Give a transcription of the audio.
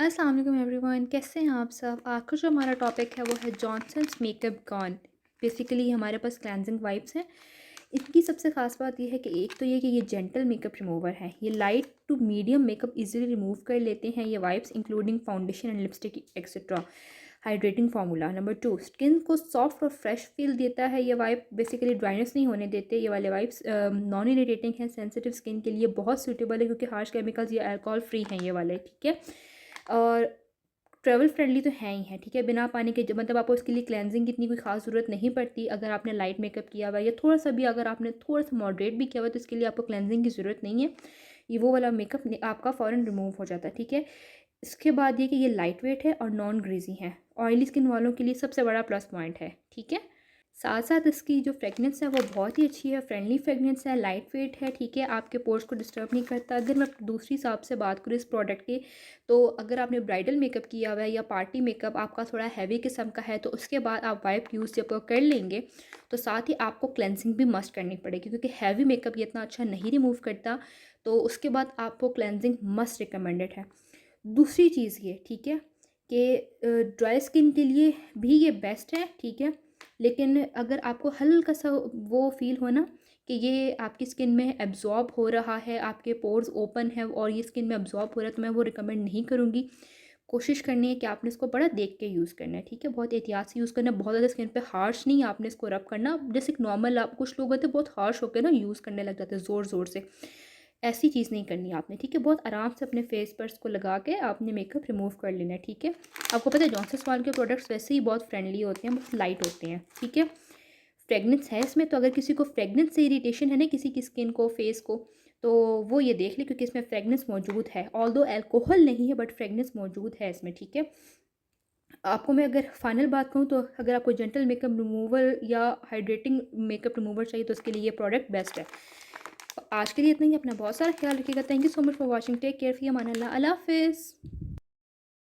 अस्सलाम वालेकुम एवरीवन, कैसे हैं आप सब। आज का जो हमारा टॉपिक है वो है जॉनसन्स मेकअप गॉन। बेसिकली हमारे पास क्लेंजिंग वाइप्स हैं। इनकी सबसे ख़ास बात ये है कि एक तो ये कि ये जेंटल मेकअप रिमूवर है। ये light to medium makeup easily remove कर लेते हैं ये wipes, including foundation and lipstick etcetera. Hydrating formula number 2, skin को सॉफ्ट और फ्रेश फील देता है ये वाइप। बेसिकली ड्राइनेस नहीं होने देते ये वाले वाइप्स। नॉन इरिटेटिंग है, सेंसिटिव स्किन के लिए बहुत सूटेबल है क्योंकि हार्श केमिकल्स ये अल्कोहल फ्री हैं ये वाले, ठीक है। और ट्रैवल फ्रेंडली तो है ही है, ठीक है। बिना पानी के मतलब आपको इसके लिए क्लेंजिंग की इतनी कोई ख़ास ज़रूरत नहीं पड़ती। अगर आपने लाइट मेकअप किया हुआ है या थोड़ा सा भी, अगर आपने थोड़ा सा मॉडरेट भी किया हुआ है तो इसके लिए आपको क्लेंजिंग की ज़रूरत नहीं है। ये वो वाला मेकअप आपका फ़ौरन रिमूव हो जाता है, ठीक है। इसके बाद ये कि ये लाइट वेट है और नॉन ग्रीजी है। ऑयली स्किन वालों के लिए सबसे बड़ा प्लस पॉइंट है, ठीक है। साथ साथ इसकी जो फ्रेगनेंस है वो बहुत ही अच्छी है, फ्रेंडली फ्रेगनेंस है, लाइट वेट है, ठीक है। आपके पोर्स को डिस्टर्ब नहीं करता। अगर मैं दूसरी हिसाब से बात करूँ इस प्रोडक्ट की, तो अगर आपने ब्राइडल मेकअप किया हुआ है या पार्टी मेकअप आपका थोड़ा हैवी किस्म का है तो उसके बाद आप वाइप यूज़ जब कर लेंगे तो साथ ही आपको क्लेंजिंग भी मस्ट करनी पड़ेगी क्योंकि हैवी मेकअप ये इतना अच्छा नहीं रिमूव करता। तो उसके बाद आपको क्लेंजिंग मस्ट रिकमेंडेड है। दूसरी चीज़ ये, ठीक है, कि ड्राई स्किन के लिए भी ये बेस्ट है, ठीक है। लेकिन अगर आपको हल्का सा वो फील हो ना कि ये आपकी स्किन में एब्जॉर्ब हो रहा है, आपके पोर्स ओपन है और ये स्किन में एब्जॉर्ब हो रहा है, तो मैं वो रिकमेंड नहीं करूँगी। कोशिश करनी है कि आपने इसको बड़ा देख के यूज़ करना है, ठीक है। बहुत एहतियात से यूज़ करना है, बहुत ज़्यादा स्किन पे हार्श नहीं आपने इसको रब करना। जैसे एक नॉर्मल, आप कुछ लोग होते हैं बहुत हार्श होकर ना यूज़ करने लग जाते हैं ज़ोर ज़ोर से, ऐसी चीज़ नहीं करनी आपने, ठीक है। बहुत आराम से अपने फेस पर इसको लगा के आपने मेकअप रिमूव कर लेना है, ठीक है। आपको पता है जॉनसन्स वाल के प्रोडक्ट्स वैसे ही बहुत फ्रेंडली होते हैं, बहुत लाइट होते हैं, ठीक है। फ्रेगनेंस है इसमें, तो अगर किसी को फ्रेगनेंस से इरिटेशन है ना किसी की स्किन को, फेस को, तो वो ये देख ले क्योंकि इसमें फ्रेगनेंस मौजूद है। ऑल्दो अल्कोहल नहीं है बट फ्रेगनेंस मौजूद है इसमें, ठीक है। आपको मैं अगर फाइनल बात कहूँ तो अगर आपको जेंटल मेकअप रिमूवल या हाइड्रेटिंग मेकअप रिमूवर चाहिए तो उसके लिए ये प्रोडक्ट बेस्ट है। आज के लिए इतना ही। अपना बहुत सारा ख्याल रखिएगा। Thank you so much for watching. Take care. फी अमान अल्लाह। अल्लाह हाफिज़।